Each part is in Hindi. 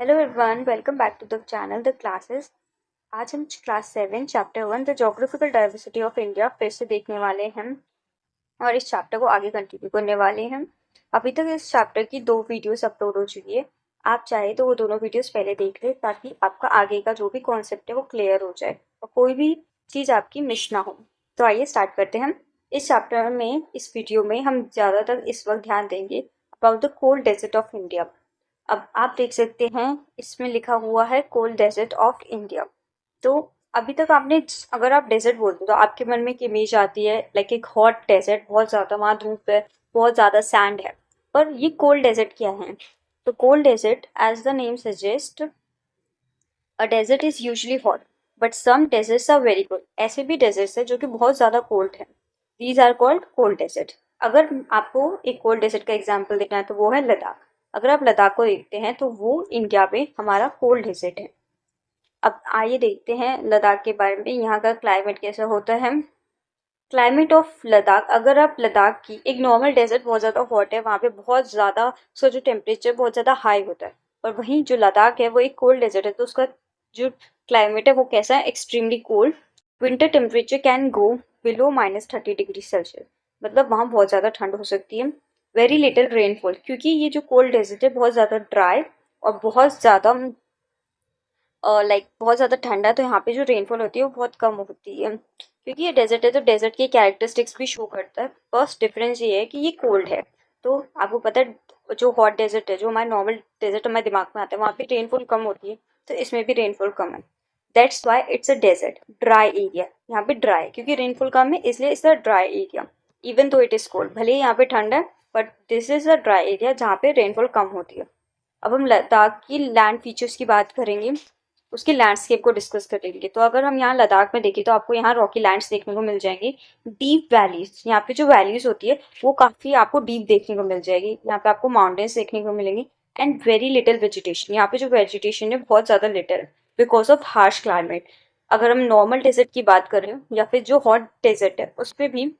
Hello everyone, welcome back to the channel the classes. आज हम class 7 chapter 1 the geographical diversity of India फिर से देखने वाले हैं और इस चैप्टर को आगे कंटिन्यू करने वाले हैं। अभी तक इस चैप्टर की 2 वीडियोस अपलोड हो चुकी है। आप चाहे तो वो दोनों वीडियोस पहले देख लें ताकि आपका आगे का जो भी कॉन्सेप्ट है वो क्लियर हो जाए और कोई भी चीज़ आपकी मिस ना हो। तो आइए स्टार्ट करते हैं। इस चैप्टर में, इस वीडियो में हम ज़्यादातर इस वक्त ध्यान देंगे about the cold desert of India. अब आप देख सकते हैं इसमें लिखा हुआ है कोल्ड डेजर्ट ऑफ इंडिया। तो अभी तक आपने, अगर आप डेजर्ट बोलते हो तो आपके मन में एक इमेज आती है लाइक एक हॉट डेजर्ट, बहुत ज़्यादा वहाँ धूप है, बहुत ज़्यादा सैंड है। पर ये कोल्ड डेजर्ट क्या है? तो cold desert, as the name suggest, a desert is usually hot but some deserts are very cold. ऐसे भी डेजर्ट्स है जो कि बहुत ज़्यादा कोल्ड है। These are called cold desert. अगर आपको एक कोल्ड डेजर्ट का एग्जाम्पल देखना है तो वो है लद्दाख। अगर आप लद्दाख को देखते हैं तो वो इंडिया में हमारा कोल्ड डेजर्ट है। अब आइए देखते हैं लद्दाख के बारे में, यहाँ का क्लाइमेट कैसा होता है। क्लाइमेट ऑफ लद्दाख, अगर आप लद्दाख की, एक नॉर्मल डेजर्ट बहुत ज़्यादा हॉट है, वहाँ पे बहुत ज़्यादा उसका जो टेम्परेचर बहुत ज़्यादा हाई होता है। और वहीं जो लद्दाख है वो एक कोल्ड डेजर्ट है, तो उसका जो क्लाइमेट है वो कैसा है? Extremely cold. Winter temperature can go below -30 degree Celsius, मतलब वहाँ बहुत ज़्यादा ठंड हो सकती है। वेरी लिटिल रेनफॉल, क्योंकि ये जो कोल्ड डेजर्ट है बहुत ज़्यादा ड्राई और बहुत ज़्यादा बहुत ज़्यादा ठंडा, तो यहाँ पे जो रेनफॉल होती है वो बहुत कम होती है। क्योंकि ये डेजर्ट है तो डेजर्ट की कैरेक्टरिस्टिक्स भी शो करता है। फर्स्ट डिफरेंस ये है कि ये कोल्ड है। तो आपको पता है जो हॉट डेजर्ट है, जो हमारे नॉर्मल डेजर्ट हमारे दिमाग में आता है, वहाँ पे रेनफॉल कम होती है, तो इसमें भी रेनफॉल कम है। That's why it's a desert, dry area. यहाँ पे ड्राई, क्योंकि रेनफॉल कम है इसलिए it's a dry area. Even though it is cold, भले ही यहाँ पे ठंड है, but this is a dry area जहाँ पे रेनफॉल कम होती है। अब हम लद्दाख की लैंड फीचर्स की बात करेंगे, उसके लैंडस्केप को डिस्कस करेंगे। तो अगर हम यहाँ लद्दाख में देखें तो आपको यहाँ रॉकी लैंड्स देखने को मिल जाएंगे, डीप वैलीज, यहाँ पे जो वैलीज होती है वो काफ़ी आपको डीप देखने को मिल जाएगी। यहाँ पे आपको माउंटेन्स देखने को मिलेंगी एंड वेरी लिटिल वेजिटेशन। यहाँ पे जो वेजिटेशन है बहुत ज़्यादा लिटिल है बिकॉज ऑफ हार्श क्लाइमेट। अगर हम नॉर्मल डेजर्ट की बात करें या फिर जो हॉट डेजर्ट है उस पर भी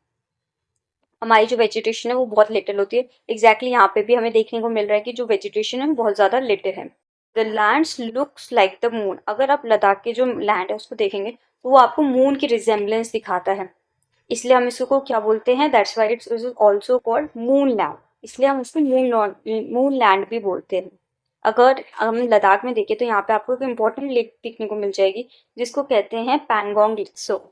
हमारी जो वेजिटेशन है वो बहुत लिटिल होती है। एग्जैक्टली यहाँ पे भी हमें देखने को मिल रहा है कि जो वेजिटेशन है बहुत ज़्यादा लिटिल है। The lands looks like the moon. अगर आप लद्दाख के जो लैंड है उसको देखेंगे तो वो आपको मून की रिजेम्बलेंस दिखाता है, इसलिए हम इसको क्या बोलते हैं? That's why it's also called moon land, इसलिए हम इसको मून लैंड भी बोलते हैं। अगर हम लद्दाख में देखें तो यहाँ पे आपको एक इम्पोर्टेंट लेक देखने को मिल जाएगी जिसको कहते हैं पैंगोंग त्सो।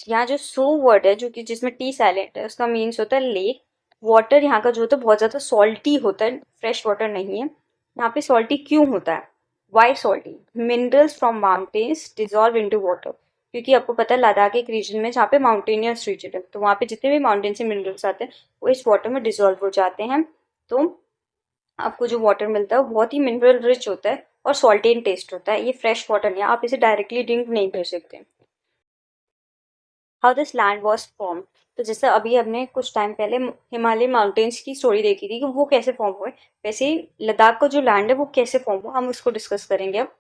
यहाँ जो सो वर्ड है, जो कि जिसमें टी साइलेंट है, उसका मीन्स होता है लेक। वाटर यहाँ का जो होता है बहुत ज़्यादा सॉल्टी होता है, फ्रेश वाटर नहीं है। यहाँ पे सॉल्टी क्यों होता है? Why salty? Minerals from mountains dissolve into water. क्योंकि आपको पता है लद्दाख एक रीजन में जहाँ पे माउंटेनियस रीजन है, तो वहाँ पे जितने भी माउंटेन से मिनरल्स आते हैं वो इस वाटर में डिजॉल्व हो जाते हैं। तो आपको जो वाटर मिलता है वो बहुत ही मिनरल रिच होता है और सॉल्टी इन टेस्ट होता है। ये फ्रेश वाटर नहीं है, आप इसे डायरेक्टली ड्रिंक नहीं कर सकते। How this land was form, तो जैसे अभी हमने कुछ टाइम पहले हिमालय माउंटेन्स की स्टोरी देखी थी कि वो कैसे फॉर्म हुए, वैसे ही लद्दाख का जो लैंड है वो कैसे फॉर्म हुआ, हम उसको डिस्कस करेंगे अब।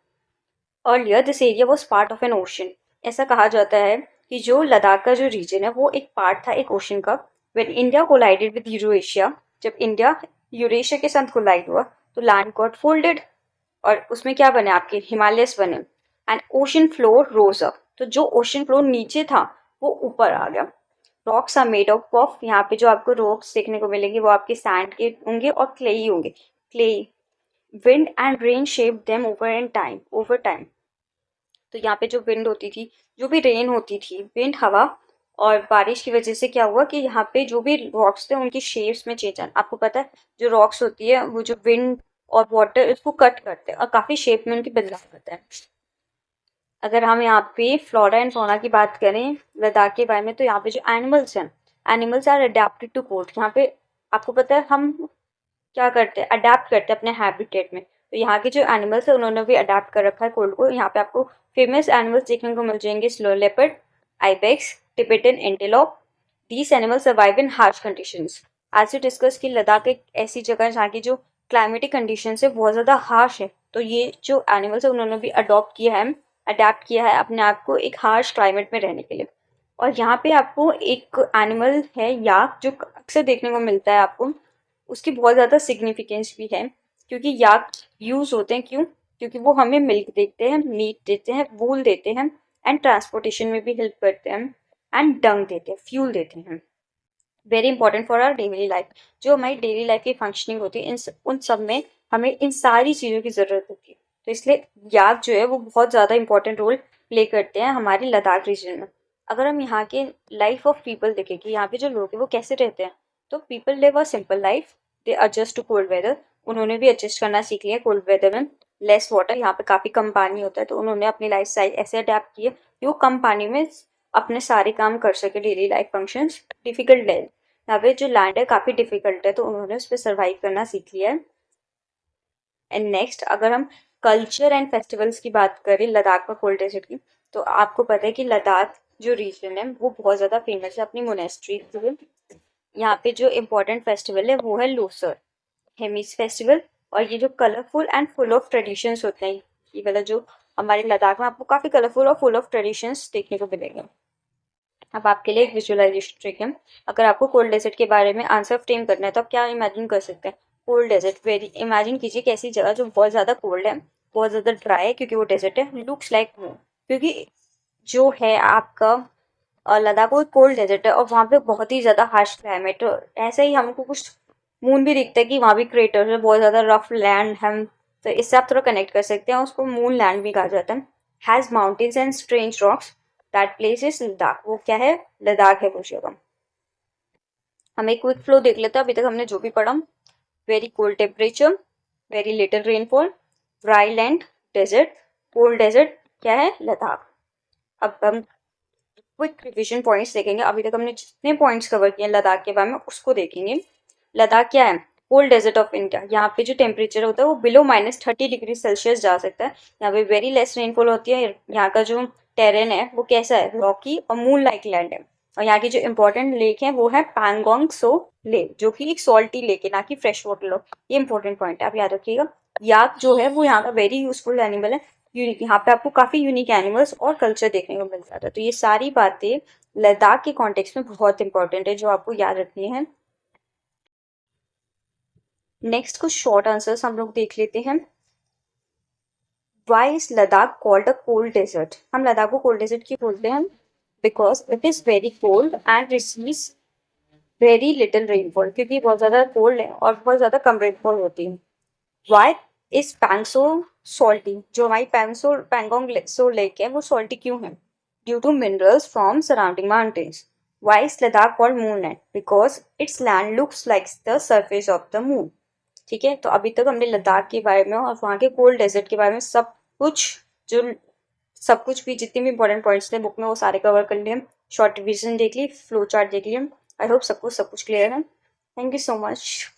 Earlier this area was part of N ocean. ऐसा कहा जाता है कि जो लद्दाख का जो रीजन है वो एक पार्ट था एक ओशन का। When India collided with Eurasia, जब इंडिया यूरेशिया के साथ कोलाइड हुआ तो लैंड गॉट फोल्डेड और उसमें क्या बने? आपके हिमालयस बने and ocean floor rose up. तो जो ओशन फ्लोर नीचे था वो ऊपर आ गया। रॉक्स आर मेड ऑफ, यहाँ पे जो आपको रॉक्स देखने को मिलेंगे वो आपके सैंड के होंगे और क्लेई होंगे। Clayey, wind and rain shape them over time. तो यहाँ पे जो विंड होती थी, जो भी रेन होती थी, विंड, हवा और बारिश की वजह से क्या हुआ कि यहाँ पे जो भी रॉक्स थे उनकी शेप्स में चेंज आना। आपको पता है जो रॉक्स होती है वो जो विंड और वाटर इसको कट करते हैं और काफ़ी शेप में उनकी बदलाव होता है। अगर हम यहाँ पे फ्लोरा एंड फौना की बात करें लद्दाख के बारे में, तो यहाँ पे जो एनिमल्स हैं, animals are adapted to cold. यहाँ पे आपको पता है हम क्या करते हैं? अडेप्ट करते हैं अपने हैबिटेट में। तो यहाँ के जो एनिमल्स है उन्होंने भी अडेप्ट कर रखा है कोल्ड को। यहाँ पे आपको फेमस एनिमल्स देखने को मिल जाएंगे, snow leopard, ibex, Tibetan antelope. These animals survive in harsh conditions. आज यू डिस्कस की लद्दाख एक ऐसी जगह है जहाँ की जो क्लाइमेटिक कंडीशन है बहुत ज़्यादा हार्श है, तो ये जो एनिमल्स है उन्होंने भी अडॉप्ट किया है, अडेप्ट किया है अपने आप को एक हार्श क्लाइमेट में रहने के लिए। और यहाँ पे आपको एक एनिमल है याक, जो अक्सर देखने को मिलता है आपको। उसकी बहुत ज़्यादा सिग्निफिकेंस भी है क्योंकि याक यूज़ होते हैं, क्यों? क्योंकि वो हमें मिल्क देते हैं, मीट देते हैं, वूल देते हैं, एंड ट्रांसपोर्टेशन में भी हेल्प करते हैं, एंड डंग देते हैं, फ्यूल देते हैं। Very important for our daily life. जो हमारी डेली लाइफ की फंक्शनिंग होती है उन सब में हमें इन सारी चीज़ों की ज़रूरत होती है। तो इसलिए याक जो है वो बहुत ज़्यादा इंपॉर्टेंट रोल प्ले करते हैं हमारे लद्दाख रीजन में। अगर हम यहाँ के लाइफ ऑफ पीपल देखें कि यहाँ पे जो लोग हैं वो कैसे रहते हैं, तो people live a simple life, they adjust to cold weather. उन्होंने भी एडजस्ट करना सीख लिया कोल्ड वेदर में। लेस वाटर, यहाँ पे काफ़ी कम पानी होता है, तो उन्होंने अपनी लाइफ स्टाइल ऐसे अडेप्ट किए कि वो कम पानी में अपने सारे काम कर सके, डेली लाइफ फंक्शंस। डिफिकल्ट है यहाँ पे, जो लैंड है काफ़ी डिफिकल्ट है, तो उन्होंने उस पर सर्वाइव करना सीख लिया है। एंड नेक्स्ट, अगर हम कल्चर एंड फेस्टिवल्स की बात करें लद्दाख का कोल्ड डेजर्ट की, तो आपको पता है कि लद्दाख जो रीजन है वो बहुत ज़्यादा फेमस है अपनी मोनेस्ट्री के लिए। यहाँ पे जो इम्पोर्टेंट फेस्टिवल है वो है लोसर, हेमिस फेस्टिवल। और ये जो colourful and full of traditions होते हैं, ये वाला जो हमारे लद्दाख में आपको काफ़ी कलरफुल और फुल ऑफ ट्रेडिशंस देखने को मिलेंगे। अब आपके लिए एक विजुअलाइजेशन ट्रिक है। अगर आपको कोल्ड डेजर्ट के बारे में आंसर फ्रेम करना है तो आप क्या इमेजिन कर सकते हैं? कोल्ड डेजर्ट, वेरी इमेजिन कीजिए कि ऐसी जगह जो बहुत ज़्यादा कोल्ड है, बहुत ज़्यादा ड्राई है क्योंकि वो डेजर्ट है, लुक्स लाइक मून। क्योंकि जो है आपका लद्दाख वो कोल्ड डेजर्ट है और वहाँ पे बहुत ही ज़्यादा हार्श क्लाइमेट। ऐसे ही हमको कुछ मून भी दिखता है कि वहाँ भी क्रेटर है, बहुत ज़्यादा रफ लैंड है, तो इससे आप थोड़ा कनेक्ट कर सकते हैं। उसको मून लैंड भी कहा जाता है। Has mountains and strange rocks, that place is Ladakh. वो क्या है? लद्दाख है वो जगह। हम एक क्विक फ्लो देख लेते हैं अभी तक हमने जो भी पढ़ा। Very cold temperature, very little rainfall, dry land, desert, cold desert, क्या है? लद्दाख। अब हम क्विक रिविजन पॉइंट्स देखेंगे। अभी तक हमने जितने पॉइंट्स कवर किए लद्दाख के बारे में उसको देखेंगे। लद्दाख क्या है? Cold desert of India. यहाँ पे जो टेम्परेचर होता है वो बिलो -30 डिग्री सेल्सियस जा सकता है। यहाँ पे वेरी लेस रेनफॉल होती है। यहाँ का जो टेरेन है वो कैसा है? रॉकी और मून लाइक लैंड है। और यहाँ की जो इंपॉर्टेंट लेक है वो है पैंगोंग सो लेक, जो कि एक सॉल्टी लेक है, ना कि फ्रेश वाटर लेक। ये इंपॉर्टेंट पॉइंट है, आप याद रखिएगा। याक जो है वो यहाँ का वेरी यूजफुल एनिमल है, यूनिक। यहाँ पे आपको काफी यूनिक एनिमल्स और कल्चर देखने को मिल जाता है। तो ये सारी बातें लद्दाख के कॉन्टेक्स्ट में बहुत इंपॉर्टेंट है, जो आपको याद रखनी है। नेक्स्ट कुछ शॉर्ट आंसर्स हम लोग देख लेते हैं। Why is Ladakh called a cold desert? हम लद्दाख को कोल्ड डेजर्ट क्यों बोलते हैं? Because it is very cold and receives very little rainfall, क्योंकि बहुत ज्यादा कोल्ड है और बहुत ज्यादा कम रेनफॉल होती है। Why is Pangso salty? जो हमारी पैंगोंग सो लेक है वो सॉल्टी क्यों है? Due to minerals from surrounding mountains. Why is Ladakh called moon land? Because its land looks like the surface of the moon. ठीक है, तो अभी तक हमने लद्दाख के बारे में और वहाँ के कोल्ड डेजर्ट के बारे में कुछ जो सब कुछ भी जितने भी इंपॉर्टेंट पॉइंट्स थे बुक में वो सारे कवर कर लिए। शॉर्ट रिविजन देख ली, फ्लो चार्ट देख लिया। आई होप सब कुछ क्लियर है। Thank you so much.